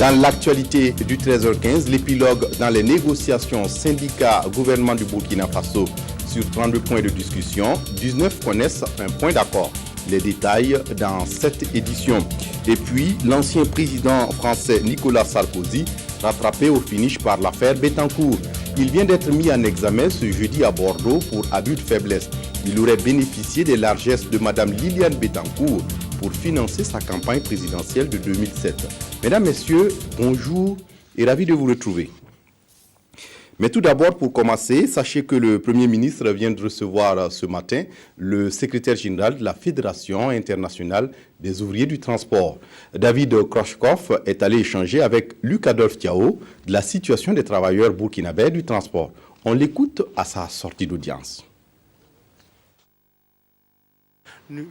Dans l'actualité du 13h15, l'épilogue dans les négociations syndicats-gouvernement du Burkina Faso. Sur 32 points de discussion, 19 connaissent un point d'accord. Les détails dans cette édition. Et puis, l'ancien président français Nicolas Sarkozy, rattrapé au finish par l'affaire Bettencourt. Il vient d'être mis en examen ce jeudi à Bordeaux pour abus de faiblesse. Il aurait bénéficié des largesses de Mme Liliane Bettencourt pour financer sa campagne présidentielle de 2007. Mesdames, Messieurs, bonjour et ravi de vous retrouver. Mais tout d'abord, pour commencer, sachez que le Premier ministre vient de recevoir ce matin le secrétaire général de la Fédération internationale des ouvriers du transport. David Krochkov est allé échanger avec Luc Adolphe Thiao de la situation des travailleurs burkinabés du transport. On l'écoute à sa sortie d'audience.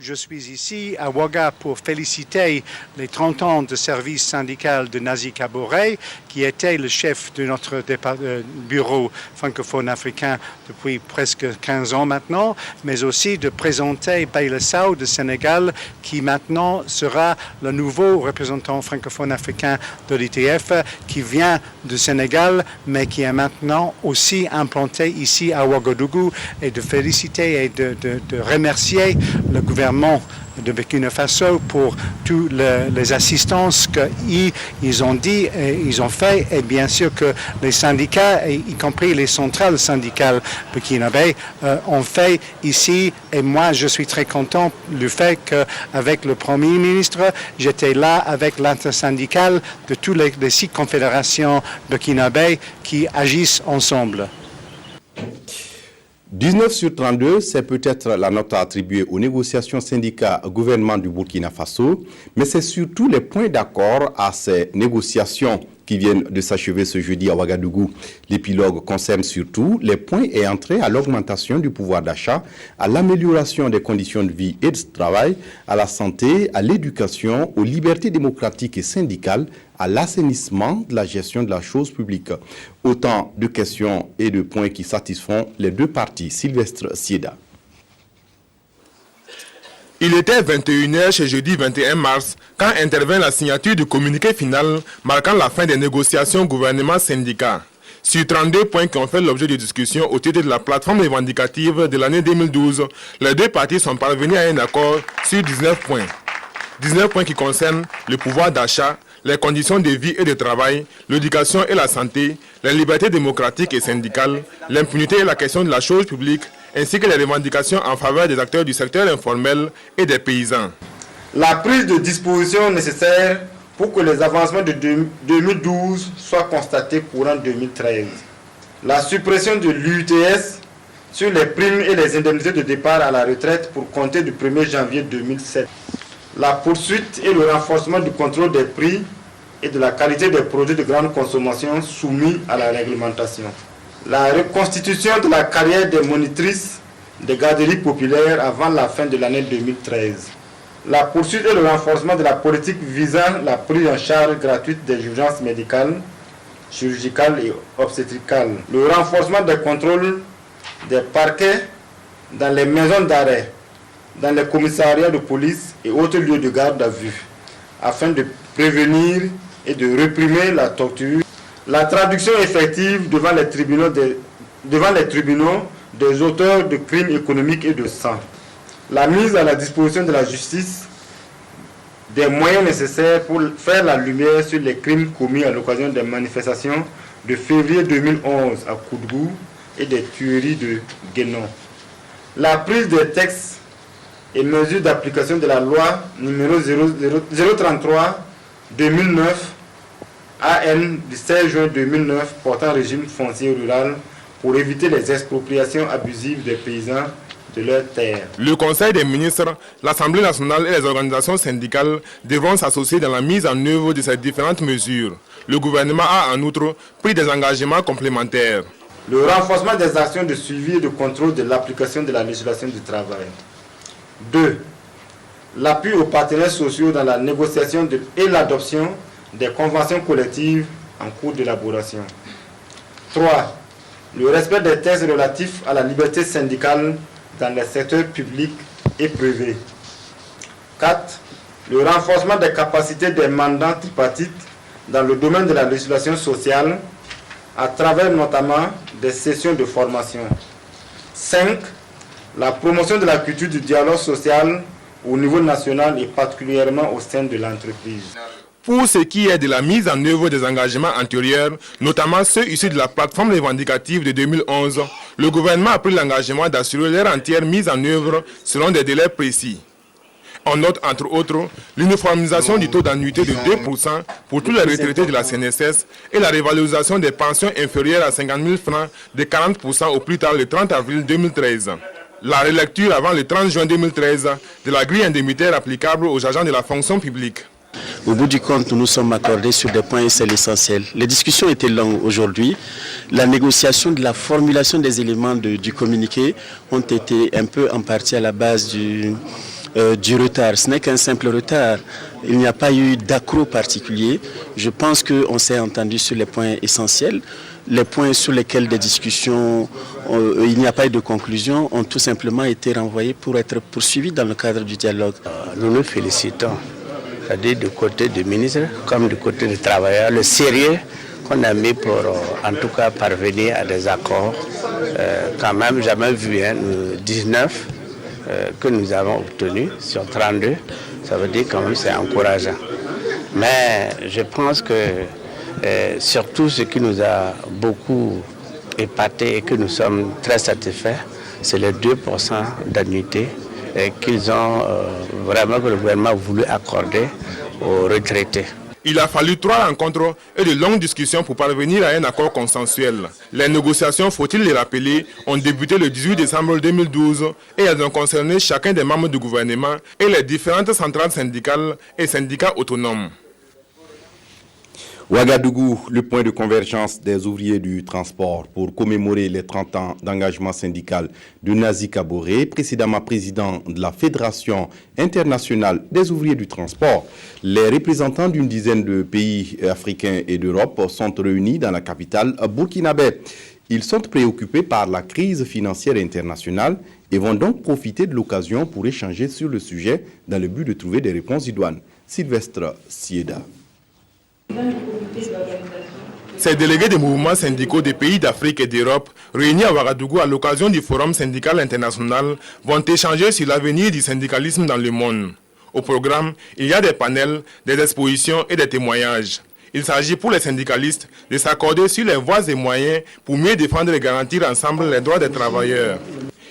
Je suis ici à Ouaga pour féliciter les 30 ans de service syndical de Nazi Kaboré, qui était le chef de notre bureau francophone africain depuis presque 15 ans maintenant, mais aussi de présenter Baïla Sow de Sénégal, qui maintenant sera le nouveau représentant francophone africain de l'ITF, qui vient du Sénégal, mais qui est maintenant aussi implanté ici à Ouagadougou, et de féliciter et de remercier le gouvernement de Burkina Faso pour toutes les assistances qu'ils ont dit et ils ont fait, et bien sûr que les syndicats, y compris les centrales syndicales burkinabées, ont fait ici. Et moi, je suis très content du fait qu'avec le Premier ministre, j'étais là avec l'intersyndicale de toutes les 6 confédérations burkinabées qui agissent ensemble. 19 sur 32, c'est peut-être la note attribuée aux négociations syndicats-gouvernement du Burkina Faso, mais c'est surtout les points d'accord à ces négociations qui viennent de s'achever ce jeudi à Ouagadougou. L'épilogue concerne surtout les points ayant trait à l'augmentation du pouvoir d'achat, à l'amélioration des conditions de vie et de travail, à la santé, à l'éducation, aux libertés démocratiques et syndicales, à l'assainissement de la gestion de la chose publique. Autant de questions et de points qui satisfont les deux parties. Sylvestre Sieda. Il était 21h chez jeudi 21 mars quand intervint la signature du communiqué final marquant la fin des négociations gouvernement-syndicat. Sur 32 points qui ont fait l'objet de discussion au titre de la plateforme revendicative de l'année 2012, les deux parties sont parvenues à un accord sur 19 points. 19 points qui concernent le pouvoir d'achat, les conditions de vie et de travail, l'éducation et la santé, les libertés démocratiques et syndicales, l'impunité et la question de la chose publique, ainsi que les revendications en faveur des acteurs du secteur informel et des paysans. La prise de dispositions nécessaires pour que les avancements de 2012 soient constatés courant 2013. La suppression de l'UTS sur les primes et les indemnités de départ à la retraite pour compter du 1er janvier 2007. La poursuite et le renforcement du contrôle des prix et de la qualité des produits de grande consommation soumis à la réglementation. La reconstitution de la carrière des monitrices des garderies populaires avant la fin de l'année 2013. La poursuite et le renforcement de la politique visant la prise en charge gratuite des urgences médicales, chirurgicales et obstétricales. Le renforcement des contrôles des parquets dans les maisons d'arrêt, dans les commissariats de police et autres lieux de garde à vue, afin de prévenir et de réprimer la torture. La traduction effective devant les tribunaux des auteurs de crimes économiques et de sang. La mise à la disposition de la justice des moyens nécessaires pour faire la lumière sur les crimes commis à l'occasion des manifestations de février 2011 à Koudgou et des tueries de Guénon. La prise des textes et mesures d'application de la loi numéro 033-2009 AN du 16 juin 2009 portant régime foncier rural pour éviter les expropriations abusives des paysans de leurs terres. Le Conseil des ministres, l'Assemblée nationale et les organisations syndicales devront s'associer dans la mise en œuvre de ces différentes mesures. Le gouvernement a en outre pris des engagements complémentaires. Le renforcement des actions de suivi et de contrôle de l'application de la législation du travail. 2. L'appui aux partenaires sociaux dans la négociation et l'adoption des conventions collectives en cours d'élaboration. 3. Le respect des textes relatifs à la liberté syndicale dans les secteurs publics et privés. 4. Le renforcement des capacités des mandats tripartites dans le domaine de la législation sociale à travers notamment des sessions de formation. 5. La promotion de la culture du dialogue social au niveau national et particulièrement au sein de l'entreprise. Pour ce qui est de la mise en œuvre des engagements antérieurs, notamment ceux issus de la plateforme revendicative de 2011, le gouvernement a pris l'engagement d'assurer leur entière mise en œuvre selon des délais précis. On note entre autres l'uniformisation du taux d'annuité de 2% pour tous les retraités de la CNSS et la révalorisation des pensions inférieures à 50 000 francs de 40% au plus tard le 30 avril 2013. La relecture avant le 30 juin 2013 de la grille indemnitaire applicable aux agents de la fonction publique. Au bout du compte, nous nous sommes accordés sur des points et c'est l'essentiel. Les discussions étaient longues aujourd'hui. La négociation de la formulation des éléments du communiqué ont été un peu en partie à la base du retard. Ce n'est qu'un simple retard. Il n'y a pas eu d'accroc particulier. Je pense qu'on s'est entendu sur les points essentiels. Les points sur lesquels des discussions, il n'y a pas eu de conclusion, ont tout simplement été renvoyés pour être poursuivis dans le cadre du dialogue. Nous nous félicitons, c'est-à-dire du côté du ministre comme du côté des travailleurs, le sérieux qu'on a mis pour en tout cas parvenir à des accords. Quand même, jamais vu 19 que nous avons obtenus sur 32, ça veut dire quand même c'est encourageant. Mais je pense que surtout ce qui nous a beaucoup épaté et que nous sommes très satisfaits, c'est les 2% d'annuité qu'ils ont vraiment, que le gouvernement a voulu accorder aux retraités. Il a fallu 3 rencontres et de longues discussions pour parvenir à un accord consensuel. Les négociations, faut-il les rappeler, ont débuté le 18 décembre 2012 et elles ont concerné chacun des membres du gouvernement et les différentes centrales syndicales et syndicats autonomes. Ouagadougou, le point de convergence des ouvriers du transport pour commémorer les 30 ans d'engagement syndical de Nazi Kaboré, précédemment président de la Fédération internationale des ouvriers du transport. Les représentants d'une dizaine de pays africains et d'Europe sont réunis dans la capitale burkinabé. Ils sont préoccupés par la crise financière internationale et vont donc profiter de l'occasion pour échanger sur le sujet dans le but de trouver des réponses idoines. Sylvestre Sieda. Ces délégués des mouvements syndicaux des pays d'Afrique et d'Europe, réunis à Ouagadougou à l'occasion du Forum syndical international, vont échanger sur l'avenir du syndicalisme dans le monde. Au programme, il y a des panels, des expositions et des témoignages. Il s'agit pour les syndicalistes de s'accorder sur les voies et moyens pour mieux défendre et garantir ensemble les droits des travailleurs.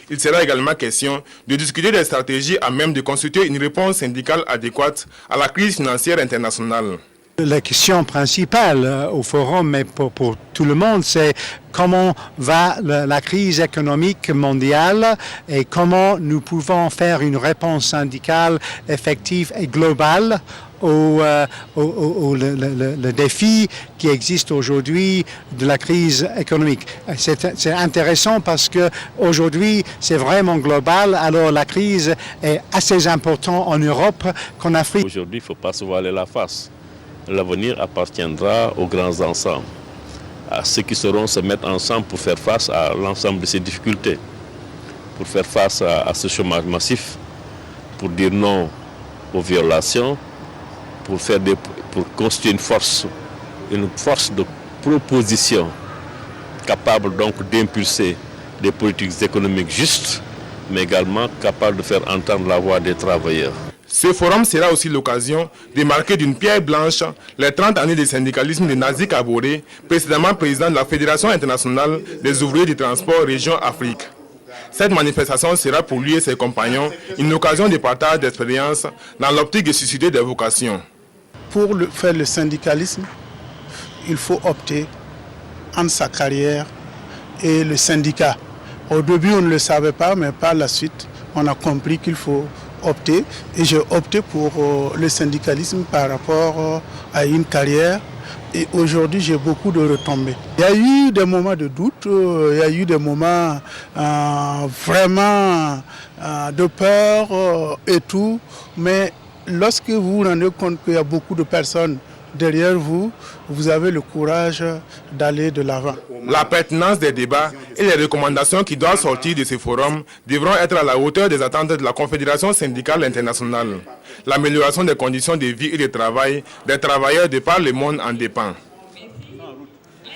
Il sera également question de discuter des stratégies à même de constituer une réponse syndicale adéquate à la crise financière internationale. La question principale au forum, mais pour tout le monde, c'est comment va la crise économique mondiale et comment nous pouvons faire une réponse syndicale effective et globale le défi qui existe aujourd'hui de la crise économique. C'est intéressant parce que aujourd'hui c'est vraiment global, alors la crise est assez importante en Europe qu'en Afrique. Aujourd'hui, il ne faut pas se voiler la face. L'avenir appartiendra aux grands ensembles, à ceux qui sauront se mettre ensemble pour faire face à l'ensemble de ces difficultés, pour faire face à ce chômage massif, pour dire non aux violations, pour constituer une force de proposition capable donc d'impulser des politiques économiques justes, mais également capable de faire entendre la voix des travailleurs. Ce forum sera aussi l'occasion de marquer d'une pierre blanche les 30 années de syndicalisme de Nazi Kaboré, précédemment président de la Fédération internationale des ouvriers du transport région Afrique. Cette manifestation sera pour lui et ses compagnons une occasion de partage d'expériences dans l'optique de susciter des vocations. Pour faire le syndicalisme, il faut opter entre sa carrière et le syndicat. Au début, on ne le savait pas, mais par la suite, on a compris qu'il faut opter. Et j'ai opté pour le syndicalisme par rapport à une carrière. Et aujourd'hui, j'ai beaucoup de retombées. Il y a eu des moments de doute, il y a eu des moments vraiment de peur et tout. Mais lorsque vous vous rendez compte qu'il y a beaucoup de personnes derrière vous, vous avez le courage d'aller de l'avant. La pertinence des débats et les recommandations qui doivent sortir de ces forums devront être à la hauteur des attentes de la Confédération syndicale internationale. L'amélioration des conditions de vie et de travail des travailleurs de par le monde en dépend.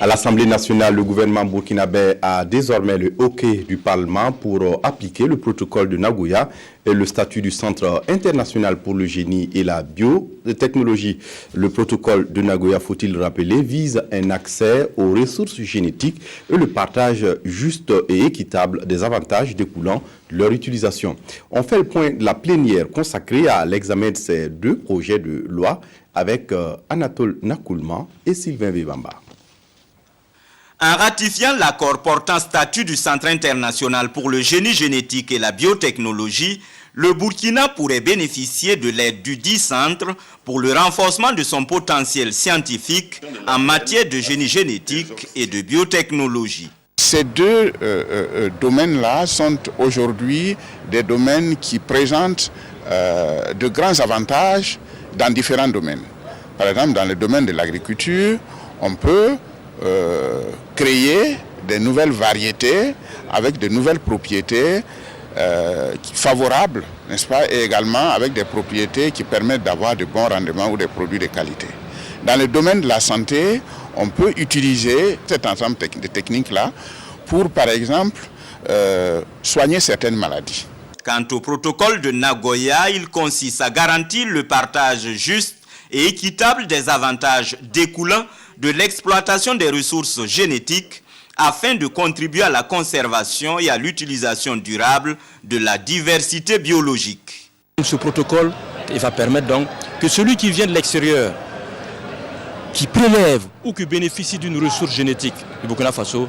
À l'Assemblée nationale, le gouvernement burkinabé a désormais le hockey du Parlement pour appliquer le protocole de Nagoya et le statut du Centre international pour le génie et la biotechnologie. Le protocole de Nagoya, faut-il rappeler, vise un accès aux ressources génétiques et le partage juste et équitable des avantages découlant de leur utilisation. On fait le point de la plénière consacrée à l'examen de ces deux projets de loi avec Anatole Nakoulman et Sylvain Vebamba. En ratifiant l'accord portant statut du Centre international pour le génie génétique et la biotechnologie, le Burkina pourrait bénéficier de l'aide du dit centre pour le renforcement de son potentiel scientifique en matière de génie génétique et de biotechnologie. Ces deux domaines-là sont aujourd'hui des domaines qui présentent de grands avantages dans différents domaines. Par exemple, dans le domaine de l'agriculture, on peut créer de nouvelles variétés avec de nouvelles propriétés favorables, n'est-ce pas, et également avec des propriétés qui permettent d'avoir de bons rendements ou des produits de qualité. Dans le domaine de la santé, on peut utiliser cet ensemble de techniques-là pour, par exemple, soigner certaines maladies. Quant au protocole de Nagoya, il consiste à garantir le partage juste et équitable des avantages découlant de l'exploitation des ressources génétiques afin de contribuer à la conservation et à l'utilisation durable de la diversité biologique. Ce protocole va permettre donc que celui qui vient de l'extérieur, qui prélève ou qui bénéficie d'une ressource génétique du Burkina Faso,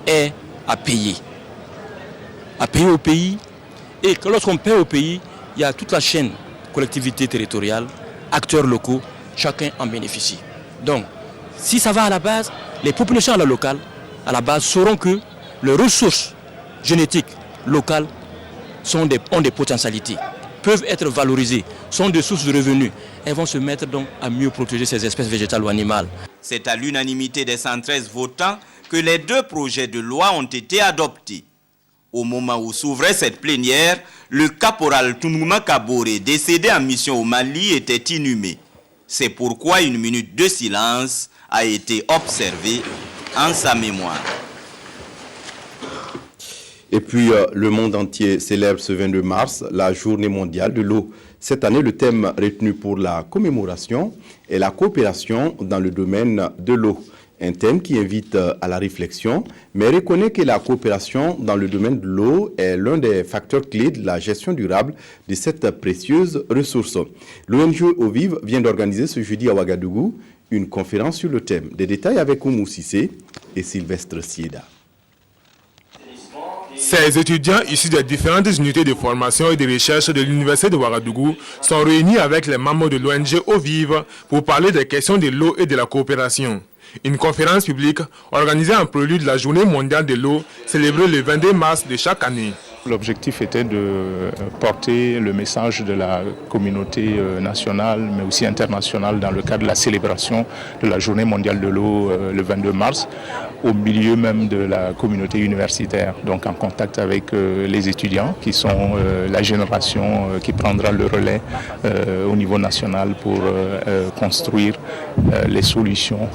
ait à payer au pays. Et que lorsqu'on paie au pays, il y a toute la chaîne, collectivité territoriale, acteurs locaux, chacun en bénéficie. Donc, si ça va à la base, les populations à la locale, à la base, sauront que les ressources génétiques locales ont des potentialités, peuvent être valorisées, sont des sources de revenus. Elles vont se mettre donc à mieux protéger ces espèces végétales ou animales. C'est à l'unanimité des 113 votants que les deux projets de loi ont été adoptés. Au moment où s'ouvrait cette plénière, le caporal Tounouma Kaboré, décédé en mission au Mali, était inhumé. C'est pourquoi une minute de silence a été observée en sa mémoire. Et puis, le monde entier célèbre ce 22 mars la journée mondiale de l'eau. Cette année, le thème retenu pour la commémoration est la coopération dans le domaine de l'eau. Un thème qui invite à la réflexion, mais reconnaît que la coopération dans le domaine de l'eau est l'un des facteurs clés de la gestion durable de cette précieuse ressource. L'ONG Eau Vive vient d'organiser ce jeudi à Ouagadougou une conférence sur le thème. Des détails avec Oumou Sissé et Sylvestre Sieda. Ces étudiants issus des différentes unités de formation et de recherche de l'Université de Ouagadougou sont réunis avec les membres de l'ONG Eau Vive pour parler des questions de l'eau et de la coopération. Une conférence publique organisée en prélude de la Journée mondiale de l'eau, célébrée le 22 mars de chaque année. L'objectif était de porter le message de la communauté nationale, mais aussi internationale, dans le cadre de la célébration de la Journée mondiale de l'eau le 22 mars, au milieu même de la communauté universitaire, donc en contact avec les étudiants qui sont la génération qui prendra le relais au niveau national pour construire les solutions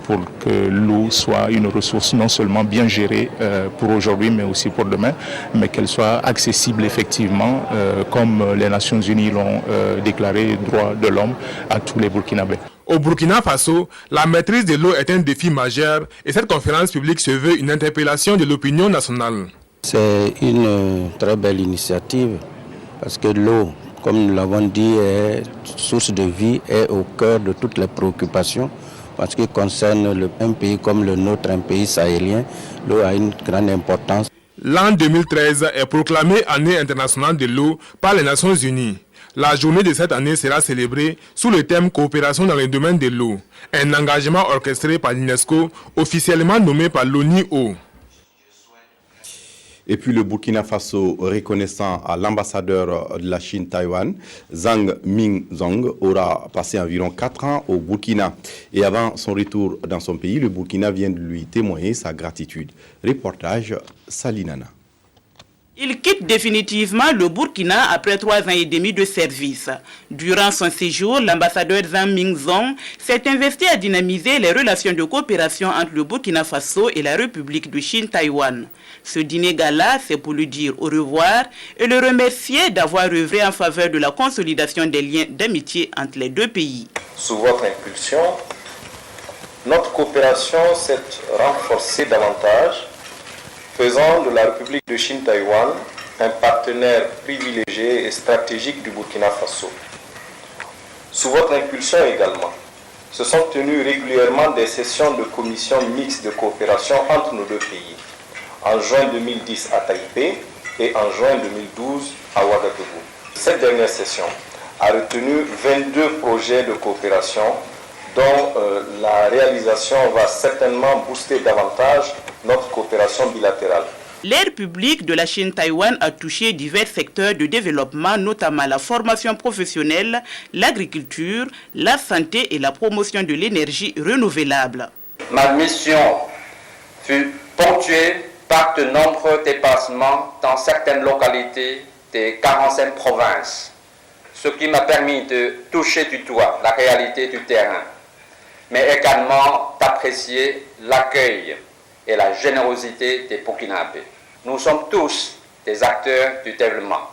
pour que l'eau soit une ressource non seulement bien gérée pour aujourd'hui, mais aussi pour demain, mais qu'elle soit accessible effectivement, comme les Nations Unies l'ont déclaré, droit de l'homme à tous les Burkinabés. Au Burkina Faso, la maîtrise de l'eau est un défi majeur et cette conférence publique se veut une interpellation de l'opinion nationale. C'est une très belle initiative parce que l'eau, comme nous l'avons dit, est source de vie, est au cœur de toutes les préoccupations. En ce qui concerne un pays comme le nôtre, un pays sahélien, l'eau a une grande importance. L'an 2013 est proclamé année internationale de l'eau par les Nations Unies. La journée de cette année sera célébrée sous le thème coopération dans le domaine de l'eau, un engagement orchestré par l'UNESCO, officiellement nommé par l'ONU Eau. Et puis le Burkina Faso, reconnaissant à l'ambassadeur de la Chine Taïwan, Zhang Minzong, aura passé environ 4 ans au Burkina. Et avant son retour dans son pays, le Burkina vient de lui témoigner sa gratitude. Reportage Salinana. Il quitte définitivement le Burkina après 3 ans et demi de service. Durant son séjour, l'ambassadeur Zhang Minzong s'est investi à dynamiser les relations de coopération entre le Burkina Faso et la République de Chine-Taïwan. Ce dîner-gala, c'est pour lui dire au revoir et le remercier d'avoir œuvré en faveur de la consolidation des liens d'amitié entre les deux pays. Sous votre impulsion, notre coopération s'est renforcée davantage, faisant de la République de Chine-Taïwan un partenaire privilégié et stratégique du Burkina Faso. Sous votre impulsion également, se sont tenues régulièrement des sessions de commission mixte de coopération entre nos deux pays, en juin 2010 à Taipei et en juin 2012 à Ouagadougou. Cette dernière session a retenu 22 projets de coopération dont la réalisation va certainement booster davantage notre coopération bilatérale. L'aide publique de la Chine-Taïwan a touché divers secteurs de développement, notamment la formation professionnelle, l'agriculture, la santé et la promotion de l'énergie renouvelable. Ma mission fut ponctuée par de nombreux déplacements dans certaines localités des 45 provinces, ce qui m'a permis de toucher du doigt la réalité du terrain, mais également d'apprécier l'accueil et la générosité des Burkinabés. Nous sommes tous des acteurs du développement,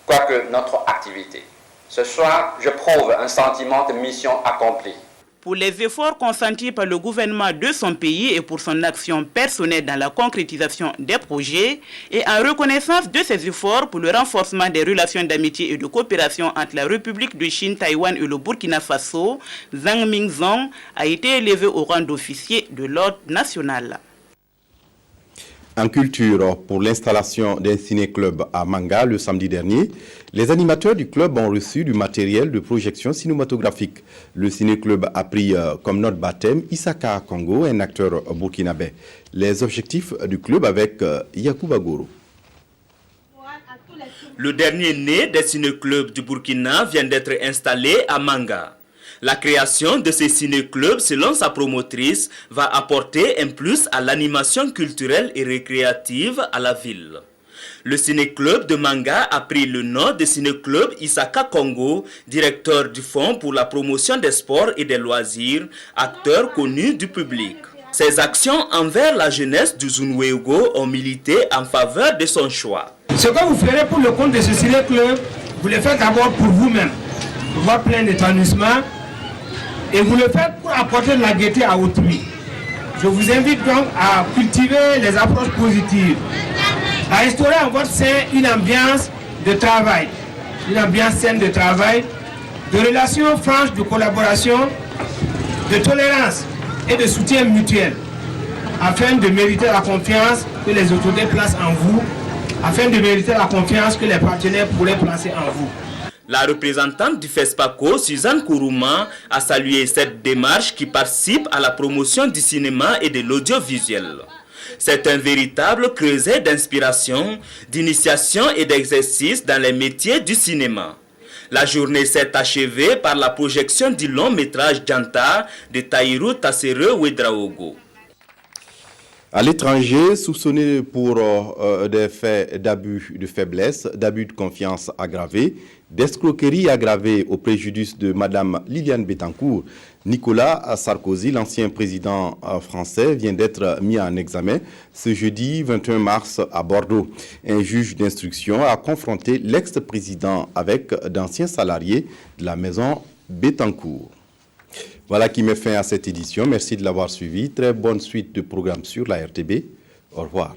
quoique notre activité. Ce soir, je prouve un sentiment de mission accomplie. Pour les efforts consentis par le gouvernement de son pays et pour son action personnelle dans la concrétisation des projets, et en reconnaissance de ces efforts pour le renforcement des relations d'amitié et de coopération entre la République de Chine, Taïwan et le Burkina Faso, Zhang Minzong a été élevé au rang d'officier de l'ordre national. En culture, pour l'installation d'un ciné-club à Manga le samedi dernier, les animateurs du club ont reçu du matériel de projection cinématographique. Le ciné-club a pris comme note baptême Isaka Congo, un acteur burkinabé. Les objectifs du club avec Yacouba Goro. Le dernier né des ciné-clubs du Burkina vient d'être installé à Manga. La création de ces ciné-clubs, selon sa promotrice, va apporter un plus à l'animation culturelle et récréative à la ville. Le ciné-club de Manga a pris le nom de ciné-club Isaka Congo, directeur du Fonds pour la promotion des sports et des loisirs, acteur connu du public. Ses actions envers la jeunesse du Zunwego ont milité en faveur de son choix. Ce que vous ferez pour le compte de ce ciné-club, vous le faites d'abord pour vous-même, pour voir plein d'épanouissement. Et vous le faites pour apporter de la gaieté à autrui. Je vous invite donc à cultiver les approches positives, à instaurer en votre sein une ambiance de travail, une ambiance saine de travail, de relations franches de collaboration, de tolérance et de soutien mutuel, afin de mériter la confiance que les autorités placent en vous, afin de mériter la confiance que les partenaires pourraient placer en vous. La représentante du FESPACO, Suzanne Kourouma, a salué cette démarche qui participe à la promotion du cinéma et de l'audiovisuel. C'est un véritable creuset d'inspiration, d'initiation et d'exercice dans les métiers du cinéma. La journée s'est achevée par la projection du long métrage Djanta de Taïrou Tassere Ouedraogo. À l'étranger, soupçonné pour des faits d'abus de faiblesse, d'abus de confiance aggravés, d'escroquerie aggravée au préjudice de Mme Liliane Bettencourt, Nicolas Sarkozy, l'ancien président français, vient d'être mis en examen ce jeudi 21 mars à Bordeaux. Un juge d'instruction a confronté l'ex-président avec d'anciens salariés de la maison Bettencourt. Voilà qui met fin à cette édition. Merci de l'avoir suivi. Très bonne suite de programmes sur la RTB. Au revoir.